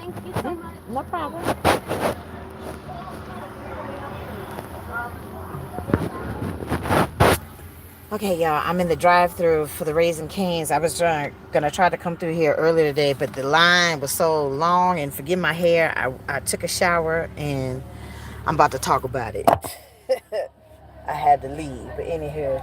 Thank you so much. No problem. Okay, y'all, I'm in the drive-thru for the Raising Cane's. I was gonna try to come through here earlier today, but the line was so long, and forgive my hair, I took a shower, and I'm about to talk about it. I had to leave, but anywho.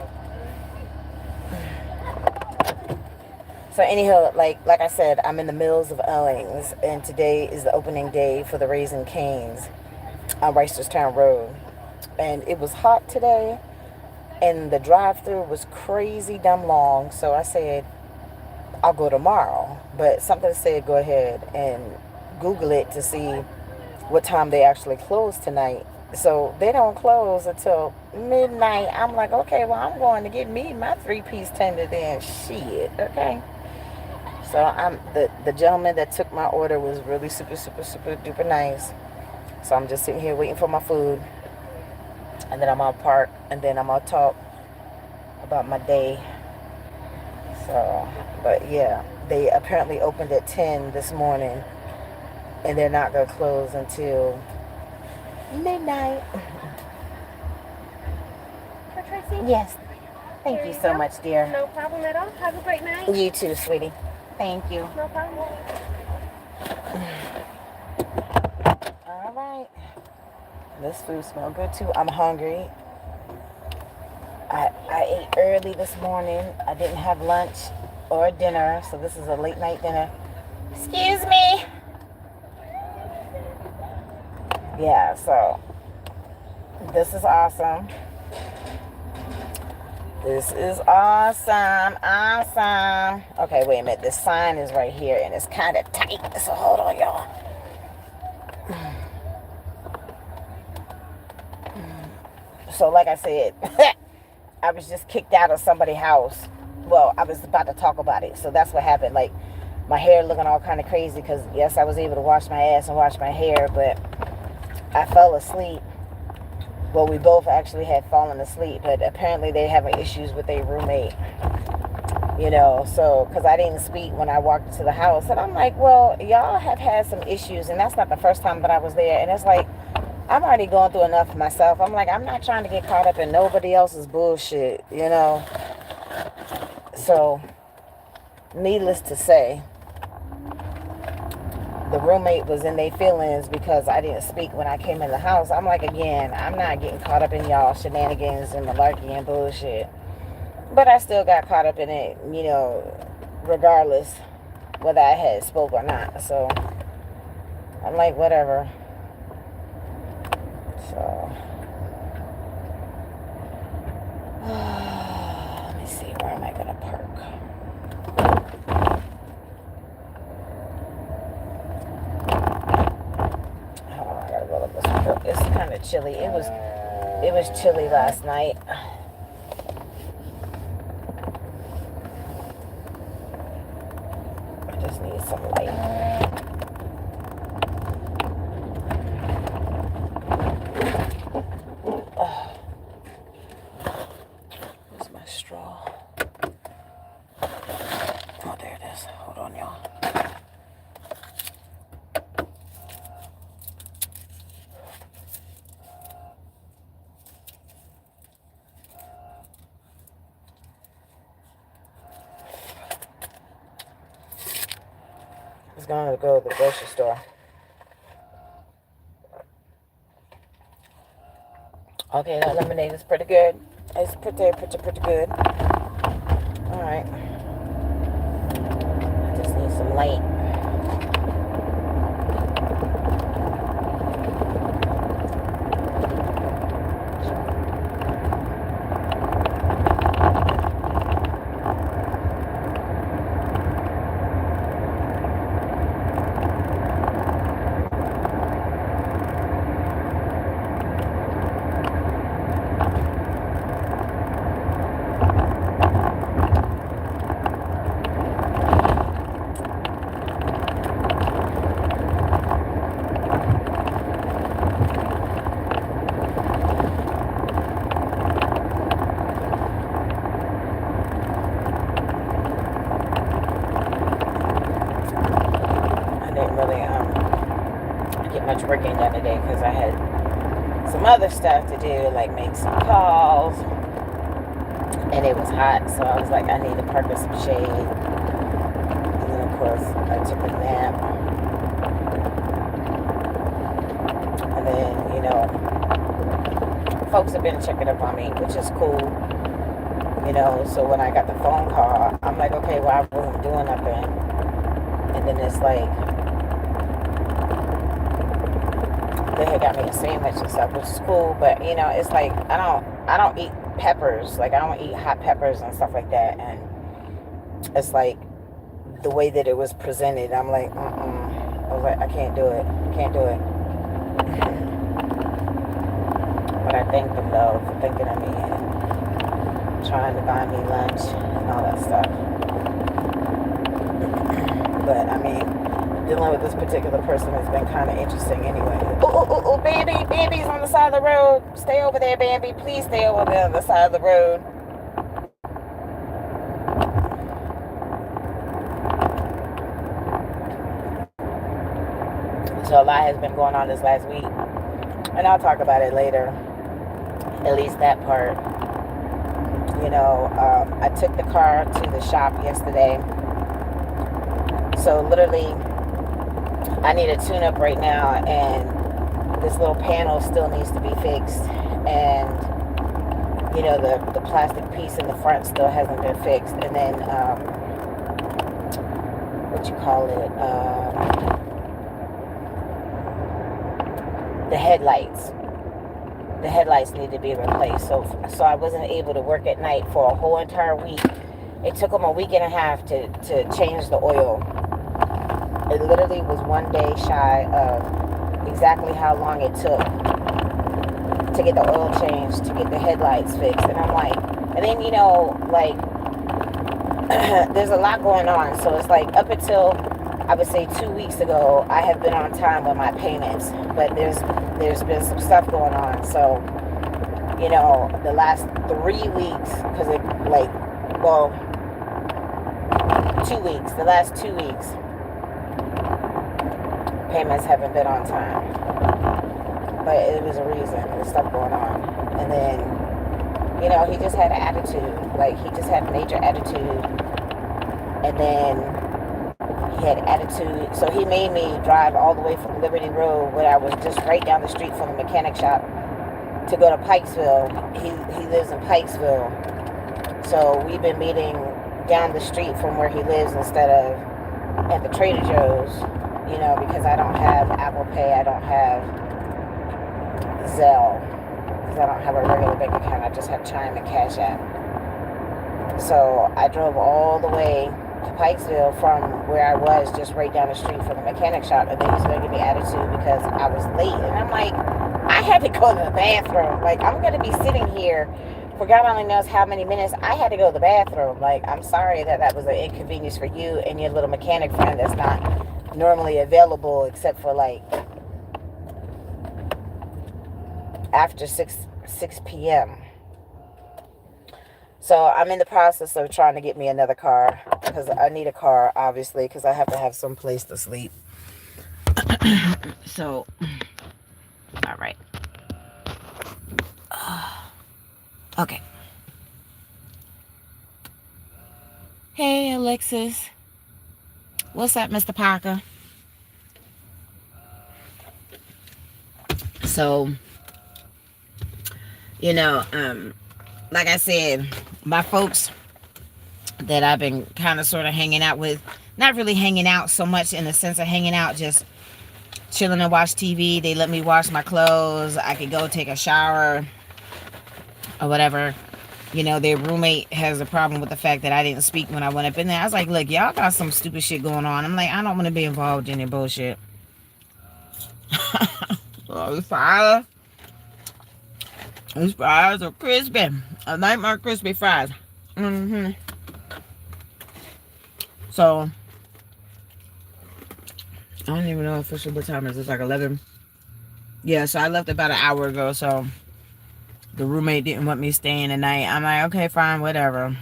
So anyhow, like I said, I'm in the Mills of Owings, and today is the opening day for the Raising Cane's on Reisterstown Road. And it was hot today, and the drive-thru was crazy dumb long, so I said, I'll go tomorrow. But something said go ahead and Google it to see what time they actually close tonight. So they don't close until midnight. I'm like, okay, well, I'm going to get me my 3-piece tender then. Shit, okay. So the gentleman that took my order was really super, super, super duper nice. So I'm just sitting here waiting for my food. And then I'm gonna park, and then I'm gonna talk about my day. So, but yeah, they apparently opened at 10 this morning, and they're not gonna close until midnight. For Tracy? Yes. Thank Here you you so go. much, dear. No problem at all. Have a great night. You too, sweetie. Thank you. No problem. All right. This food smells good too. I'm hungry. I ate early this morning. I didn't have lunch or dinner, so this is a late night dinner. Excuse me. Yeah, so this is awesome. This is awesome. Awesome. Okay, wait a minute. This sign is right here, and it's kind of tight, so hold on, y'all. So like I said, I was just kicked out of somebody's house. Well, I was about to talk about it. So that's what happened. Like, my hair looking all kind of crazy because, yes, I was able to wash my ass and wash my hair, but I fell asleep. Well, we both actually had fallen asleep, but apparently they having issues with their roommate. You know, so, because I didn't speak when I walked into the house. And I'm like, well, y'all have had some issues, and that's not the first time that I was there. And it's like, I'm already going through enough myself. I'm like, I'm not trying to get caught up in nobody else's bullshit, you know. So, needless to say, the roommate was in their feelings because I didn't speak when I came in the house. I'm like, again, I'm not getting caught up in y'all shenanigans and malarkey and bullshit. But I still got caught up in it, you know, regardless whether I had spoke or not. So, I'm like, whatever. So, let me see, where am I going to park? Oh, I gotta roll up this window. It's kind of chilly. It was chilly last night. I just need some light. I was going to go to the grocery store. Okay, that lemonade is pretty good. It's pretty good. Alright. I just need some light. get much working done today because I had some other stuff to do, like make some calls, and it was hot, so I was like, I need to park in some shade. And then of course I took a nap, and then folks have been checking up on me, which is cool. So when I got the phone call, I'm like, okay, well, I wasn't doing nothing. And then it's like, they had got me a sandwich and stuff, which is cool. But, it's like, I don't eat peppers. Like, I don't eat hot peppers and stuff like that. And it's like, the way that it was presented, I'm like, I was like, I can't do it. I can't do it. But I thank them, though, for thinking of me and trying to buy me lunch and all that stuff. But I mean, dealing with this particular person has been kind of interesting anyway. Oh, Bambi, Bambi's on the side of the road. Stay over there, Bambi. Please stay over there on the side of the road. So a lot has been going on this last week, and I'll talk about it later. At least that part. I took the car to the shop yesterday. So literally, I need a tune-up right now, and this little panel still needs to be fixed. And, the plastic piece in the front still hasn't been fixed. And then, the headlights. The headlights need to be replaced. So I wasn't able to work at night for a whole entire week. It took them a week and a half to change the oil. It literally was one day shy of exactly how long it took to get the oil changed, to get the headlights fixed. And I'm like, and then, there's a lot going on. So it's like up until, I would say 2 weeks ago, I have been on time with my payments. But there's been some stuff going on. So, the last 3 weeks, because 2 weeks, the last 2 weeks, payments haven't been on time. But it was a reason. There's stuff going on. And then, he just had an attitude. Like, he just had major attitude. And then he had attitude. So he made me drive all the way from Liberty Road, where I was just right down the street from the mechanic shop, to go to Pikesville. He lives in Pikesville. So we've been meeting down the street from where he lives instead of at the Trader Joe's, because I don't have Apple Pay, I don't have Zelle, because I don't have a regular bank account, I just have Chime and Cash App. So I drove all the way to Pikesville from where I was, just right down the street from the mechanic shop, and then he's going to give me attitude because I was late. And I'm like, I had to go to the bathroom. Like, I'm going to be sitting here for God only knows how many minutes. I had to go to the bathroom. Like, I'm sorry that was an inconvenience for you and your little mechanic friend that's not normally available except for like after 6 p.m. So I'm in the process of trying to get me another car, because I need a car, obviously, because I have to have some place to sleep. So, all right. Okay. Hey, Alexis. What's up, Mr. Parker? So, like I said, my folks that I've been kind of sort of hanging out with, not really hanging out so much in the sense of hanging out, just chilling and watch TV. They let me wash my clothes. I could go take a shower or whatever. Their roommate has a problem with the fact that I didn't speak when I went up in there. I was like, look, y'all got some stupid shit going on. I'm like, I don't want to be involved in your bullshit. These fries are crispy. I like my crispy fries. So, I don't even know officially what time it is. It's like 11. Yeah, so I left about an hour ago, so the roommate didn't want me staying the night. I'm like, okay, fine, whatever.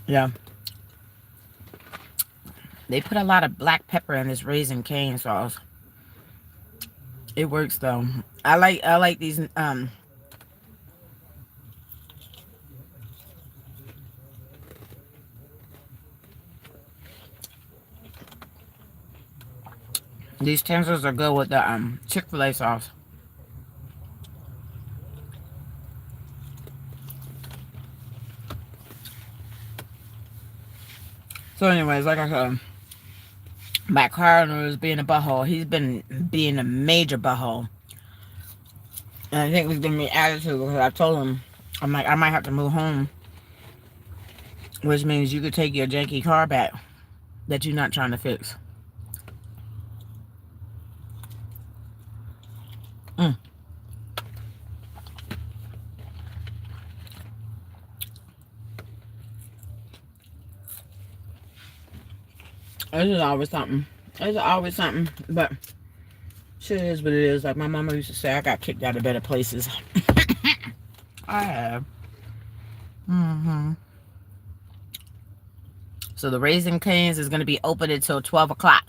Yeah. They put a lot of black pepper in this Raisin Cane sauce. It works though. I like these tensors are good with the Chick-fil-A sauce. So anyways, like I said, my cardinal is being a butthole. He's been being a major butthole. And I think he's giving me attitude because I told him, I'm like, I might have to move home. Which means you could take your janky car back that you're not trying to fix. Mm. This is always something. It's always something. But shit is what it is. Like my mama used to say, I got kicked out of better places. I have. So the Raisin Canes is going to be open until 12 o'clock.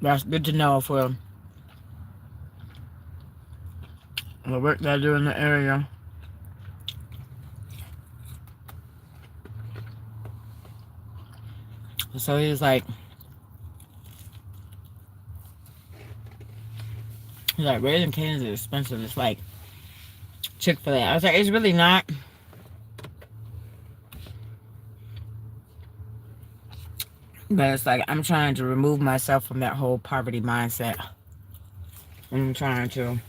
That's good to know for the work that I do in the area. So he's like, Raisin Canes is expensive. It's like Chick-fil-A. I was like, it's really not. But it's like, I'm trying to remove myself from that whole poverty mindset. I'm trying to.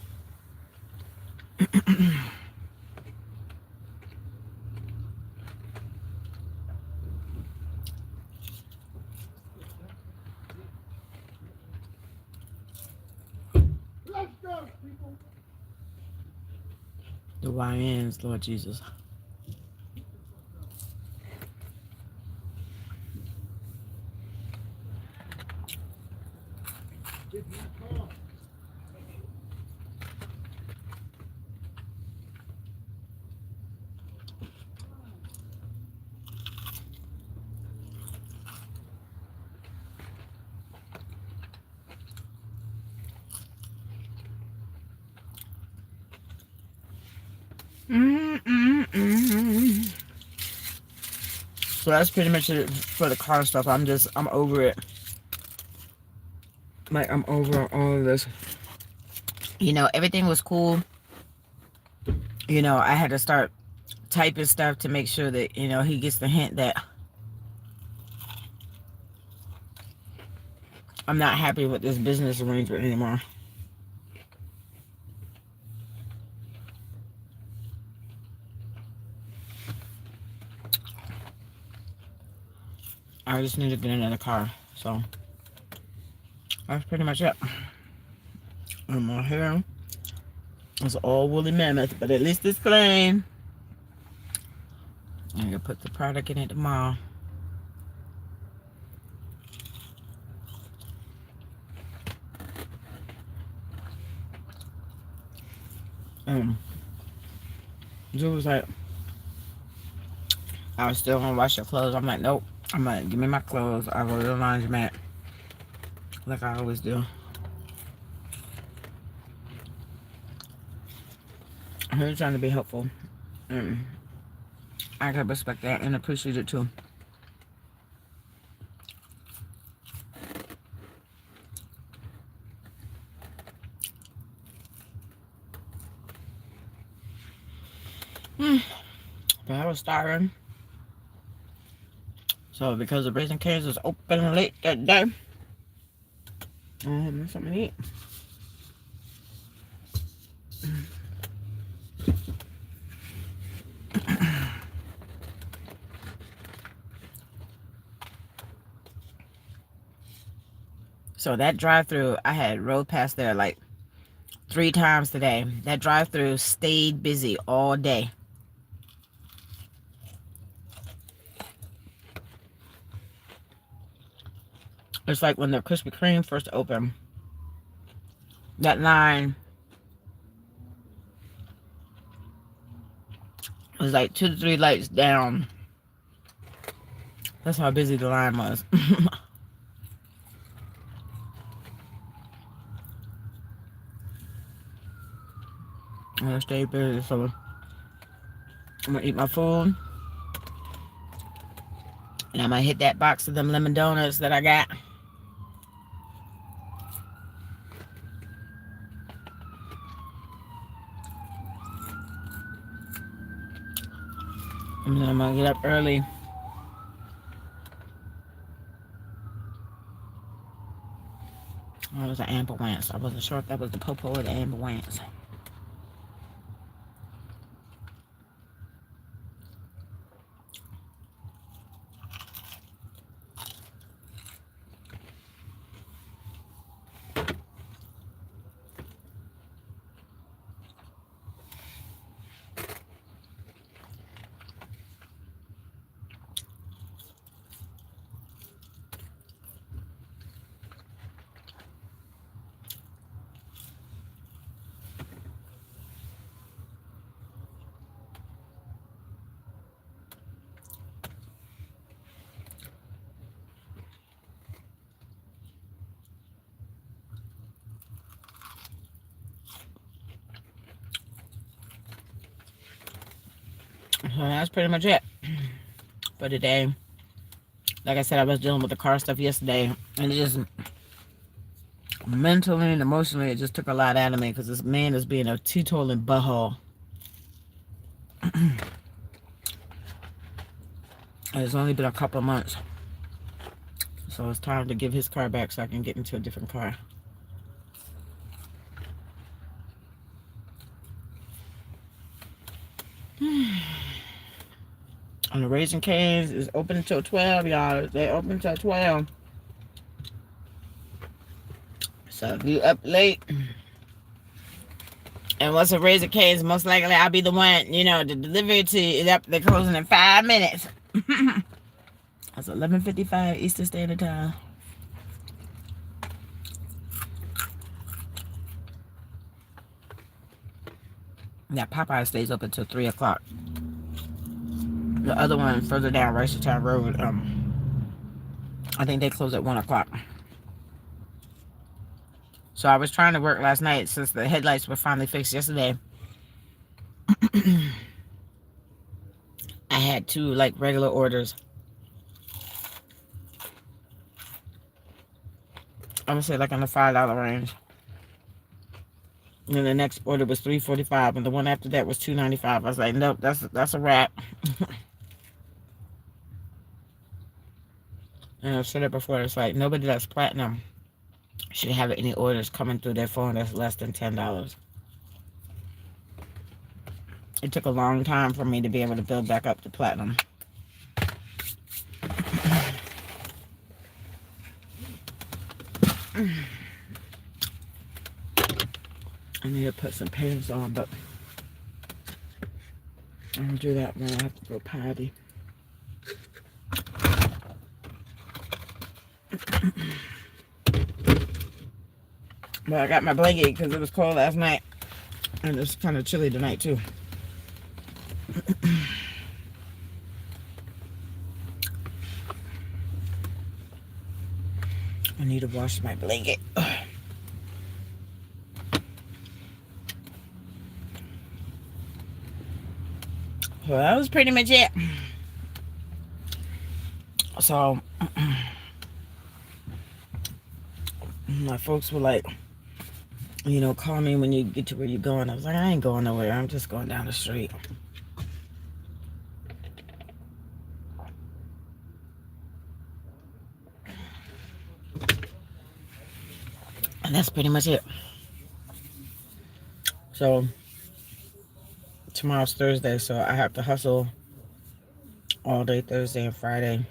The YNs, Lord Jesus. So that's pretty much it for the car stuff. I'm over it. Like, I'm over all of this. You know, everything was cool. You know, I had to start typing stuff to make sure that, you know, he gets the hint that I'm not happy with this business arrangement anymore. I just need to get another car. So that's pretty much it. And my hair is all woolly mammoth, but at least it's clean. I'm gonna put the product in it tomorrow. Drew was like, I was still gonna wash your clothes. I'm like, nope. I'm like, give me my clothes. I'll go to the laundromat like I always do. I'm really trying to be helpful. I can respect that and appreciate it too. But I was starving. So because the Raisin Canes was open late that day, I had something to eat. So that drive-through, I had rode past there like 3 times today. That drive-through stayed busy all day. It's like when the Krispy Kreme first opened. That line was like 2 to 3 lights down. That's how busy the line was. I stayed busy, so I'm gonna eat my food. And I'm gonna hit that box of them lemon donuts that I got. And then I'm gonna get up early. Oh, it was an amber wance. I wasn't sure if that was the popo or the amber wance. So that's pretty much it for today. Like I said, I was dealing with the car stuff yesterday, and it just mentally and emotionally, it just took a lot out of me because this man is being a teetotaling butthole. It's only been a couple of months, so it's time to give his car back so I can get into a different car. And the Raising Cane's is open until 12, y'all. They open until 12. So if you up late and what's a Raising Cane's, most likely I'll be the one, you know, to deliver it to you. They're closing in 5 minutes. That's 11:55 Eastern Standard Time. That Popeye stays open until 3 o'clock. The other one further down Town Road, I think they close at 1 o'clock. So I was trying to work last night since the headlights were finally fixed yesterday. I had 2 like regular orders. I would say like in the $5 range. And then the next order was $3.45, and the one after that was $2.95. I was like, nope, that's a wrap. And I've said it before. It's like nobody that's platinum should have any orders coming through their phone that's less than $10. It took a long time for me to be able to build back up to platinum. I need to put some pants on, but I'll do that when I have to go potty. But I got my blanket because it was cold last night, and it's kind of chilly tonight too. I need to wash my blanket. Well, that was pretty much it. So, my folks were like, you know, call me when you get to where you're going. I was like, I ain't going nowhere. I'm just going down the street. And that's pretty much it. So, tomorrow's Thursday, so I have to hustle all day Thursday and Friday.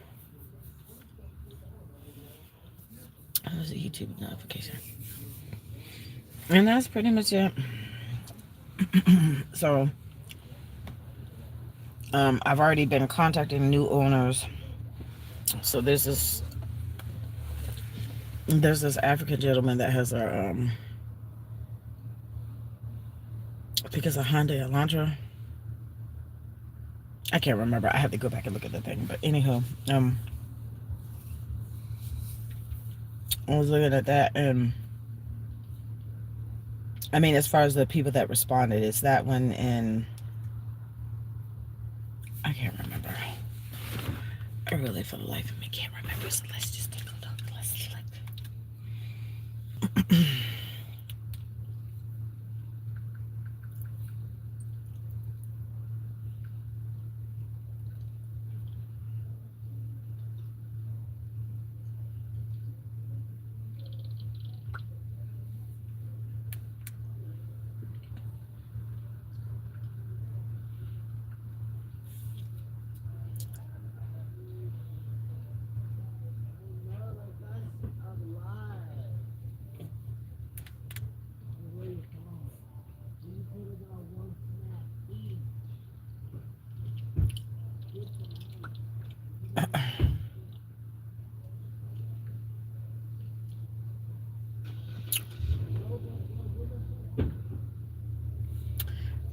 That was a YouTube notification. And that's pretty much it. So, I've already been contacting new owners. So there's this African gentleman that has a I think it's a Hyundai Elantra. I can't remember. I have to go back and look at the thing. But anyhow, I was looking at that, and I mean, as far as the people that responded, it's that one, and I can't remember. I really, for the life of me, can't remember. So let's just take a look. Let's look.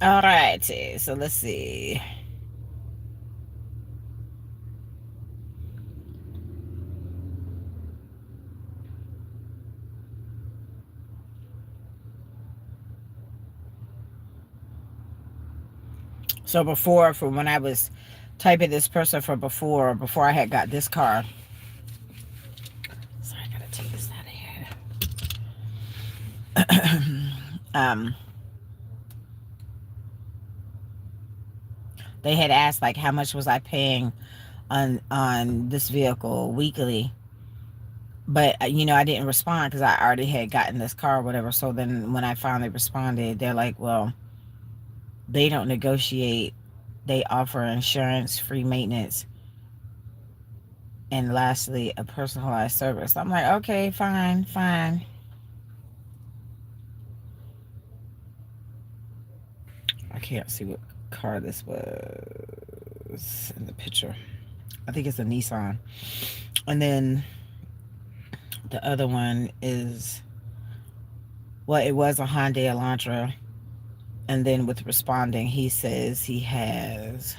All righty, so let's see. So before, from when I was typing this person for before I had got this car. Sorry, I gotta take this out of here. They had asked like how much was I paying on this vehicle weekly, but I didn't respond because I already had gotten this car or whatever. So then when I finally responded, they're like, well, they don't negotiate. They offer insurance, free maintenance, and lastly, a personalized service. I'm like, okay, fine. I can't see what car this was in the picture. I think it's a Nissan. And then the other one is, well, it was a Hyundai Elantra. And then with responding, he says he has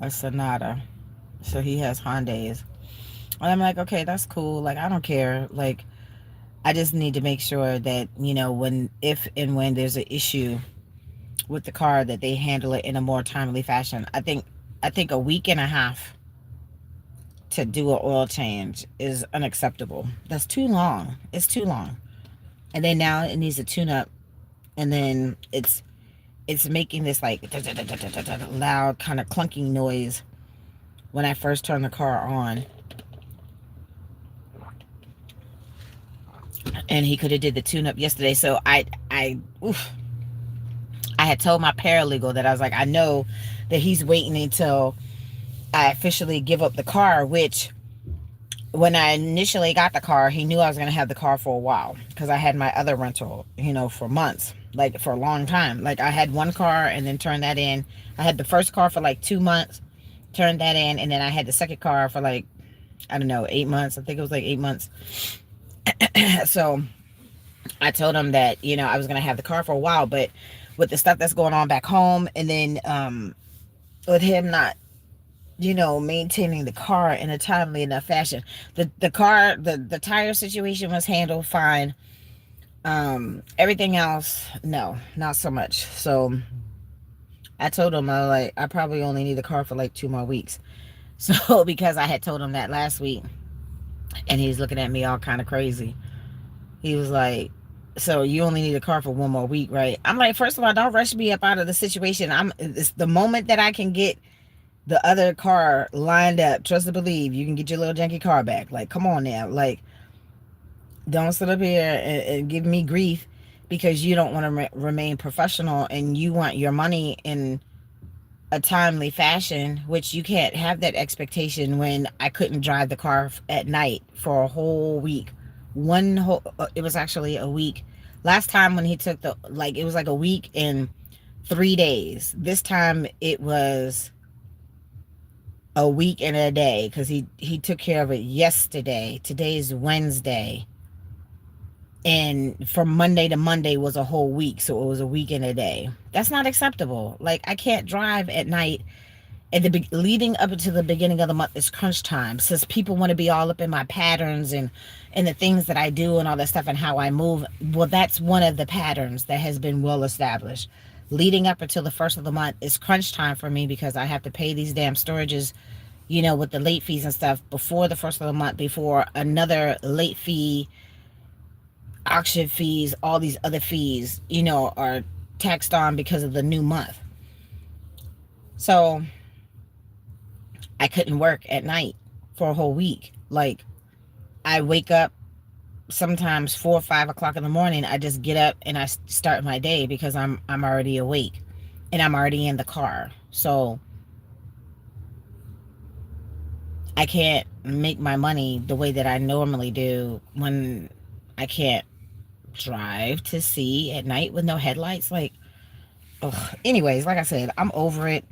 a Sonata. So he has Hyundais. And I'm like, okay, that's cool. Like, I don't care. Like, I just need to make sure that, if and when there's an issue with the car, that they handle it in a more timely fashion. I think a week and a half to do an oil change is unacceptable. That's too long. It's too long. And then now it needs a tune up, and then it's making this like loud kind of clunking noise when I first turn the car on. And he could have did the tune up yesterday. So I had told my paralegal that I was like, I know that he's waiting until I officially give up the car, which when I initially got the car, he knew I was going to have the car for a while because I had my other rental, for months, like for a long time. Like I had one car and then turned that in. I had the first car for like 2 months, turned that in. And then I had the second car for like, I don't know, 8 months. I think it was like 8 months. So I told him that, I was going to have the car for a while, but with the stuff that's going on back home, and then with him not, maintaining the car in a timely enough fashion. The car, the tire situation was handled fine. Everything else, no, not so much. So I told him, I probably only need the car for like 2 more weeks. So because I had told him that last week, and he's looking at me all kind of crazy. He was like, so you only need a car for 1 more week, right? I'm like, first of all, don't rush me up out of the situation. It's the moment that I can get the other car lined up, trust and believe, you can get your little janky car back. Like, come on now. Like, don't sit up here and give me grief because you don't want to remain professional and you want your money in a timely fashion, which you can't have that expectation when I couldn't drive the car at night for a whole week. It was actually a week. Last time when he took it was like a week and 3 days. This time it was a week and a day because he took care of it yesterday. Today's Wednesday. And from Monday to Monday was a whole week, so it was a week and a day. That's not acceptable. Like, I can't drive at night at the leading up to the beginning of the month is crunch time, since people want to be all up in my patterns and the things that I do and all that stuff and how I move. Well, that's one of the patterns that has been well established. Leading up until the first of the month is crunch time for me, because I have to pay these damn storages, with the late fees and stuff before the first of the month, before another late fee, auction fees, all these other fees, are taxed on because of the new month. So I couldn't work at night for a whole week. Like, I wake up sometimes 4 or 5 o'clock in the morning. I just get up and I start my day because I'm already awake and I'm already in the car. So I can't make my money the way that I normally do when I can't drive to see at night with no headlights. Like, ugh. Anyways, like I said, I'm over it.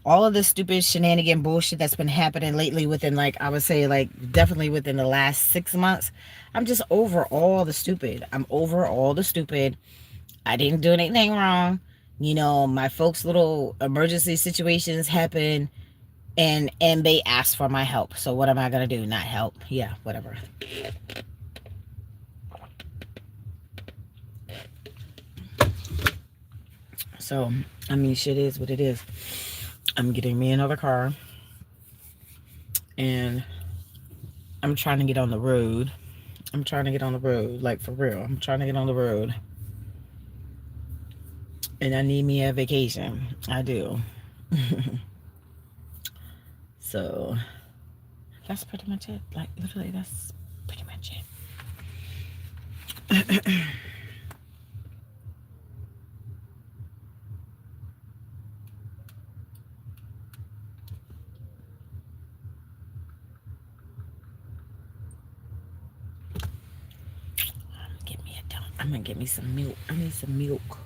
All of this stupid shenanigan bullshit that's been happening lately within, like, I would say, like, definitely within the last 6 months. I'm just over all the stupid. I'm over all the stupid. I didn't do anything wrong. My folks' little emergency situations happen, and they asked for my help. So what am I gonna do? Not help? Yeah, whatever. So, I mean, shit is what it is. I'm getting me another car, and I'm trying to get on the road. I'm trying to get on the road, like, for real. I'm trying to get on the road. And I need me a vacation. I do. So, that's pretty much it. Like, literally, that's pretty much it. I'm gonna get me some milk. I need some milk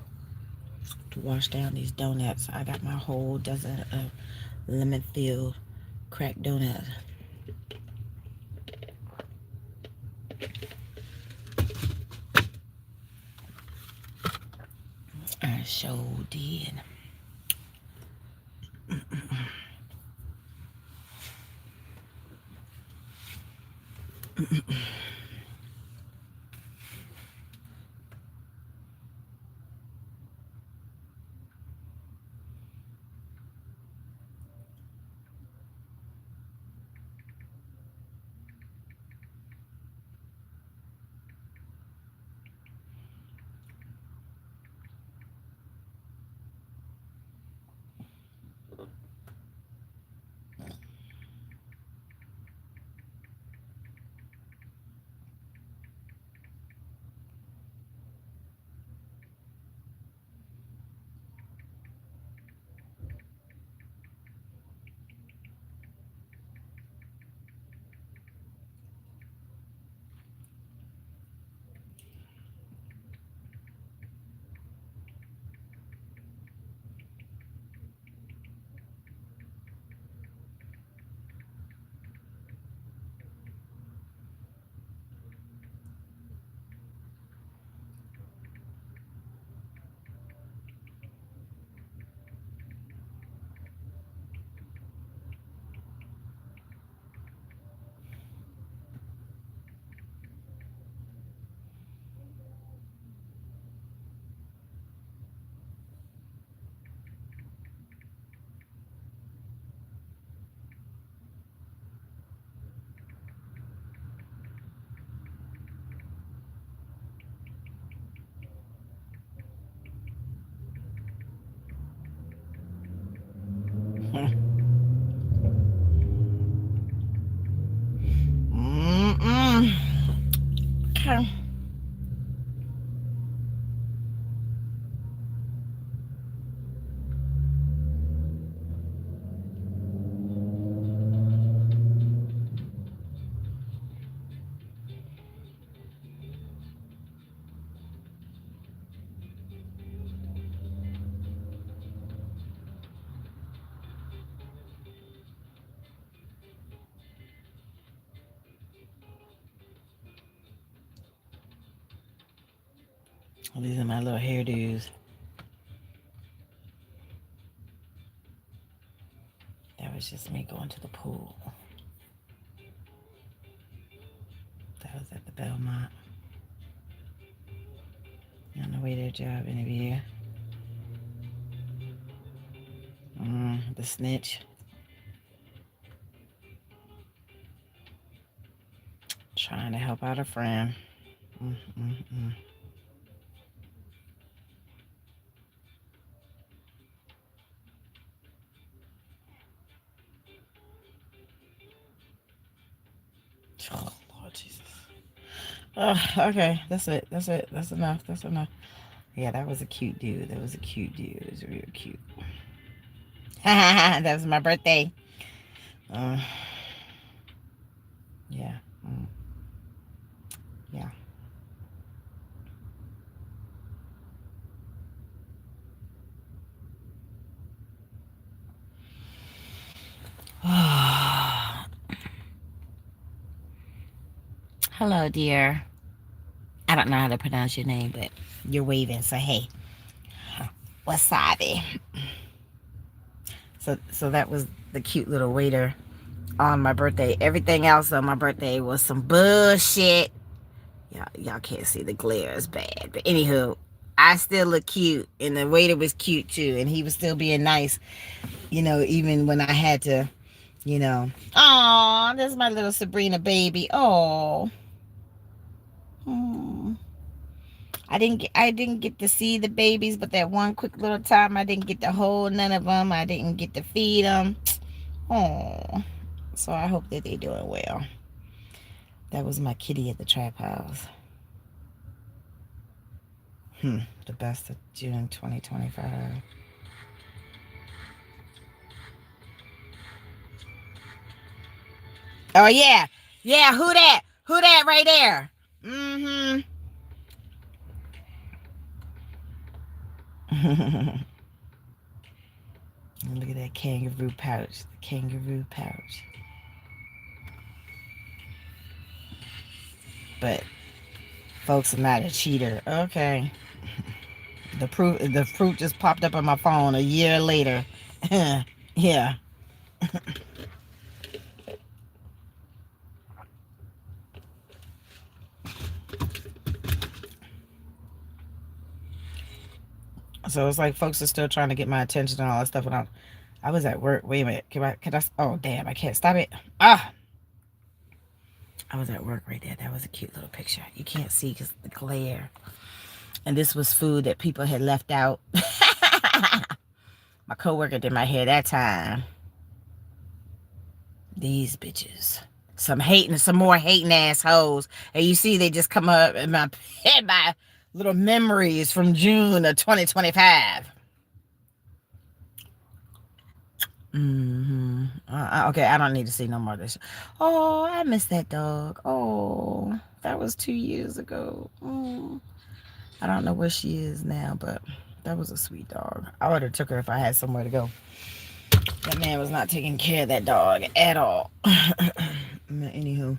to wash down these donuts. I got my whole dozen of lemon-filled cracked donuts. I sure did. Well, these are my little hairdos. That was just me going to the pool. That was at the Belmont. On the way to a job interview. The snitch. Trying to help out a friend. Oh, Lord Jesus. Okay, that's it. That's it. That's enough. That's enough. Yeah, that was a cute dude. That was a cute dude. It was real cute. That was my birthday. Yeah. Yeah. Hello, dear. I don't know how to pronounce your name, but you're waving, so hey. Wasabi. So that was the cute little waiter on my birthday. Everything else on my birthday was some bullshit. Y'all can't see, the glare is bad. But anywho, I still look cute, and the waiter was cute too, and he was still being nice, even when I had to, Oh, this is my little Sabrina baby. Oh. I didn't get to see the babies, but that one quick little time I didn't get to hold none of them. I didn't get to feed them. Oh. So I hope that they're doing well. That was my kitty at the trap house. The best of June 2025. Oh yeah. Yeah, who that? Who that right there? Look at that kangaroo pouch. The kangaroo pouch. But folks, I'm not a cheater. Okay. The fruit just popped up on my phone a year later. Yeah. So it's like folks are still trying to get my attention and all that stuff. And I was at work. Wait a minute. Can I? Oh, damn. I can't stop it. I was at work right there. That was a cute little picture. You can't see because the glare. And this was food that people had left out. My coworker did my hair that time. These bitches. Some more hating assholes. And you see they just come up in my little memories from June of 2025. Okay, I don't need to see no more of this. Oh, I miss that dog. Oh, that was 2 years ago. I don't know where she is now, but that was a sweet dog. I would have took her if I had somewhere to go. That man was not taking care of that dog at all. Anywho,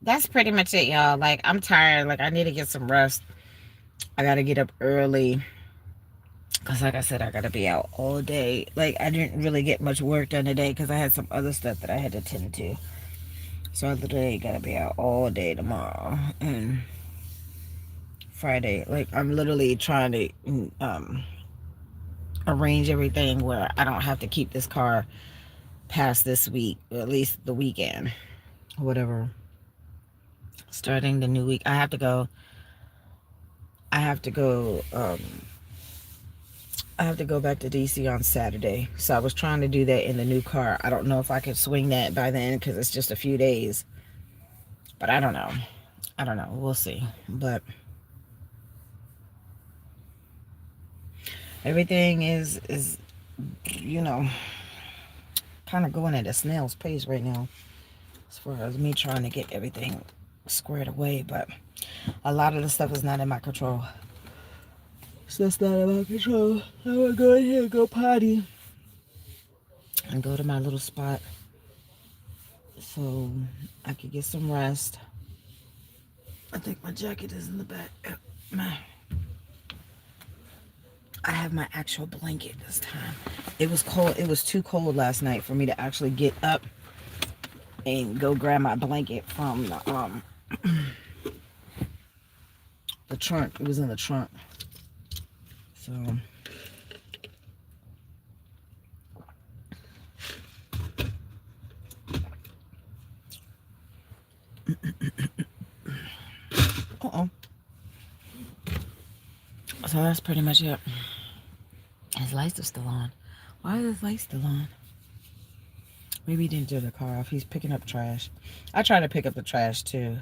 that's pretty much it, y'all. Like, I'm tired. Like, I need to get some rest. I gotta get up early. Because like I said, I got to be out all day. Like, I didn't really get much work done today because I had some other stuff that I had to tend to. So I literally got to be out all day tomorrow and Friday. Like, I'm literally trying to arrange everything where I don't have to keep this car past this week, or at least the weekend. Whatever. Starting the new week. I have to go back to DC on Saturday. So I was trying to do that in the new car. I don't know if I could swing that by then because it's just a few days. But I don't know. We'll see. But everything is kind of going at a snail's pace right now as far as me trying to get everything squared away. But a lot of the stuff is not in my control. So that's not in my control. I'm gonna go in here and go potty and go to my little spot so I could get some rest. I think my jacket is in the back. I have my actual blanket this time. It was cold. It was too cold last night for me to actually get up and go grab my blanket from the trunk. It was in the trunk. So so that's pretty much it. His lights are still on. Why are his lights still on? Maybe he didn't turn the car off. He's picking up trash. I tried to pick up the trash too.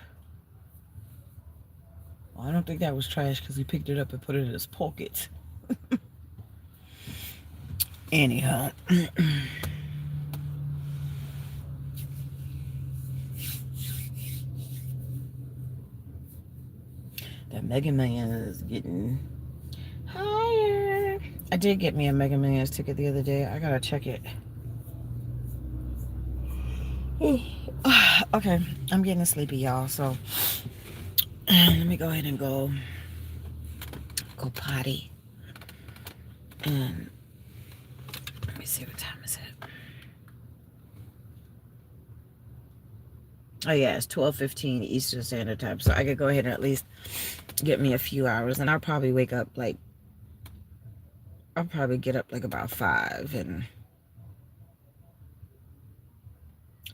Well, I don't think that was trash because he picked it up and put it in his pocket. Anyhow. That Mega Millions is getting higher. I did get me a Mega Millions ticket the other day. I gotta check it. Okay, I'm getting sleepy, y'all. So let me go ahead and go potty. And let me see what time is it. Oh yeah, it's 12:15 Eastern Standard Time. So I could go ahead and at least get me a few hours, and I'll probably wake up like I'll probably get up like about 5. And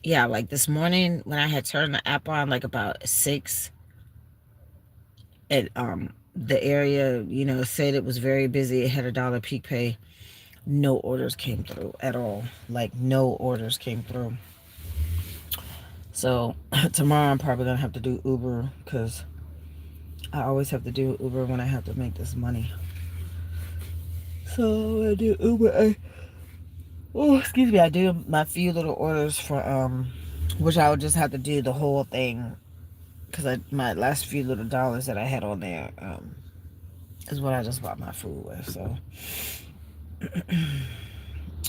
yeah, like this morning when I had turned the app on like about 6, it the area, you know, said it was very busy. It had $1 peak pay. No orders came through at all. Like no orders came through. So tomorrow I'm probably gonna have to do Uber because I always have to do Uber when I have to make this money. So I do Uber. Excuse me. I do my few little orders for which I would just have to do the whole thing because my last few little dollars that I had on there is what I just bought my food with. So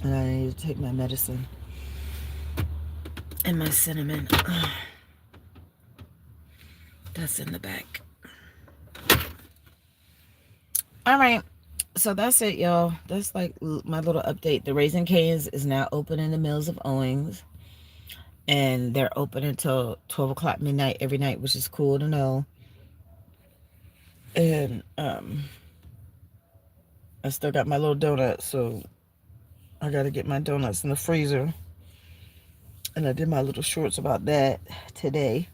and I need to take my medicine and my cinnamon. That's in the back. All right. So that's it, y'all. That's like my little update. The Raising Cane's is now open in the Mills of Owings. And they're open until 12 o'clock midnight every night, which is cool to know. And I still got my little donuts, so I got to get my donuts in the freezer. And I did my little shorts about that today.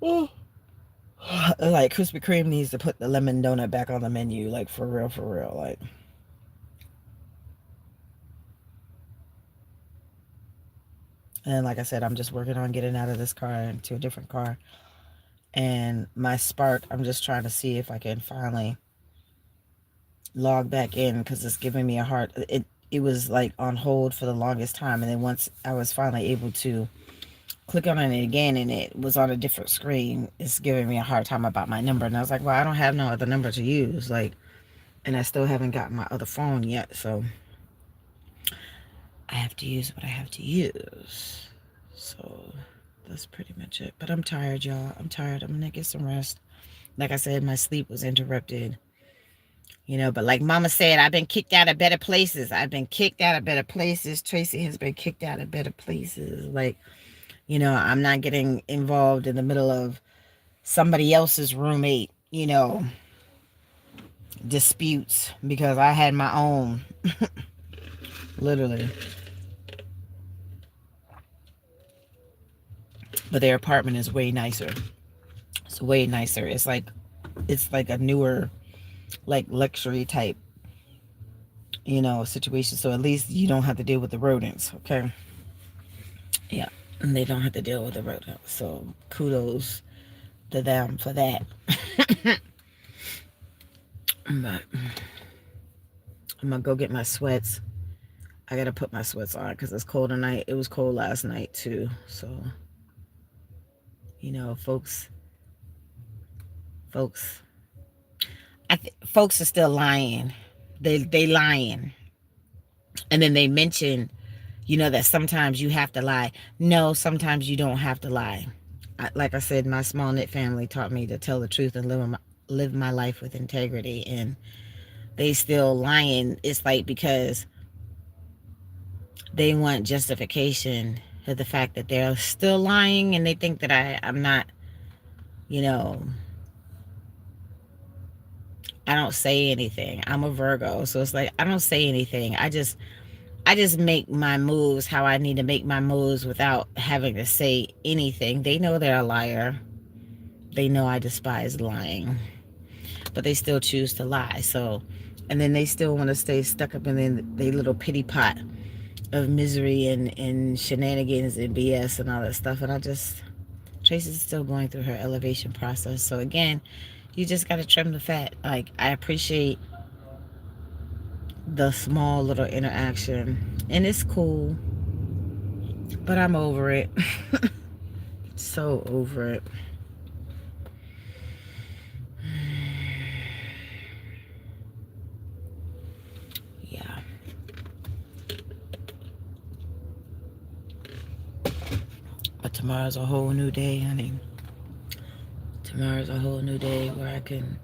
Oh. Like Krispy Kreme needs to put the lemon donut back on the menu, like for real, like. And like I said, I'm just working on getting out of this car into a different car. And my Spark, I'm just trying to see if I can finally log back in because it's giving me a hard. It was like on hold for the longest time, and then once I was finally able to click on it again and it was on a different screen, it's giving me a hard time about my number. And I was like, well, I don't have no other number to use, like, and I still haven't gotten my other phone yet, so I have to use what I have to use. So that's pretty much it. But I'm tired, y'all. I'm tired. I'm gonna get some rest. Like I said, my sleep was interrupted, you know, but like Mama said, I've been kicked out of better places. I've been kicked out of better places. Tracy has been kicked out of better places. Like, you know, I'm not getting involved in the middle of somebody else's roommate, you know, disputes because I had my own. Literally. But their apartment is way nicer. It's way nicer. It's like a newer, like luxury type, you know, situation. So at least you don't have to deal with the rodents, okay? Yeah, and they don't have to deal with the rodents. So kudos to them for that. But I'm gonna go get my sweats. I gotta put my sweats on because it's cold tonight. It was cold last night too. So, you know, folks, folks are still lying. They lying. And then they mention, you know, that sometimes you have to lie. No, sometimes you don't have to lie. like I said, my small knit family taught me to tell the truth and live my life with integrity, and they still lying. It's like because they want justification for the fact that they're still lying, and they think that I'm not, you know, I don't say anything. I'm a Virgo, so it's like I don't say anything. I just make my moves how I need to make my moves without having to say anything. They know they're a liar. They know I despise lying, but they still choose to lie. So, and then they still want to stay stuck up in their little pity pot of misery and shenanigans and BS and all that stuff. And Tracy's still going through her elevation process. So again, you just got to trim the fat. Like, I appreciate the small little interaction, and it's cool, but I'm over it. So over it. Yeah. But tomorrow's a whole new day, honey. Tomorrow's a whole new day where I can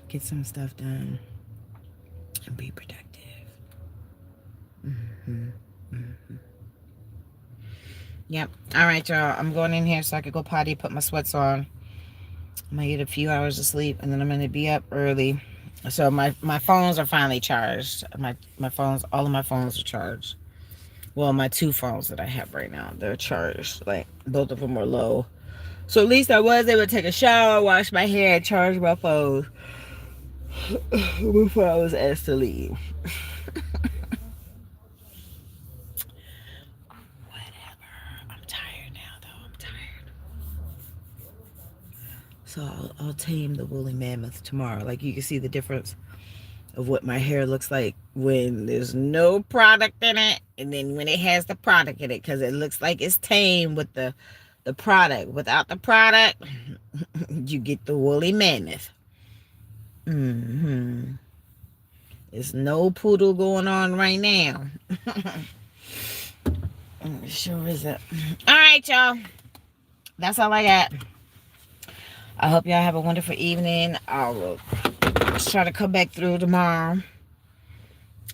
get some stuff done and be productive. Yep. All right, y'all. I'm going in here so I could go potty, put my sweats on. I'm going to get a few hours of sleep, and then I'm going to be up early. So my phones are finally charged. My phones, all of my phones are charged. Well, my 2 phones that I have right now, they're charged. Like, both of them were low. So at least I was able to take a shower, wash my hair, and charge my phone before I was asked to leave. Whatever. I'm tired now, though. I'm tired. So I'll tame the woolly mammoth tomorrow. Like, you can see the difference of what my hair looks like when there's no product in it, and then when it has the product in it, because it looks like it's tame with the product. Without the product, you get the woolly mammoth. There's no poodle going on right now. Sure is it. All right, y'all. That's all I got. I hope y'all have a wonderful evening. I will try to come back through tomorrow.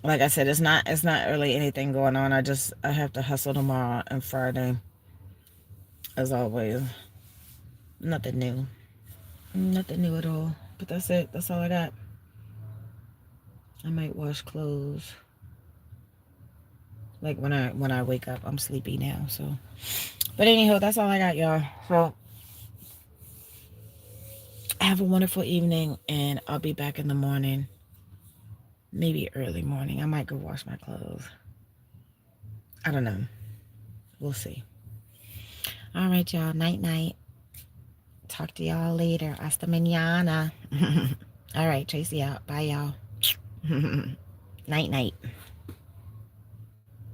Like I said, it's not really anything going on. I have to hustle tomorrow and Friday. As always. Nothing new. Nothing new at all. But that's it. That's all I got. I might wash clothes. Like when I wake up. I'm sleepy now, so. But anyhow, that's all I got, y'all. So have a wonderful evening, and I'll be back in the morning. Maybe early morning. I might go wash my clothes. I don't know. We'll see. All right, y'all. Night, night. Talk to y'all later. Hasta mañana. All right, Tracy out. Bye, y'all. Night, night.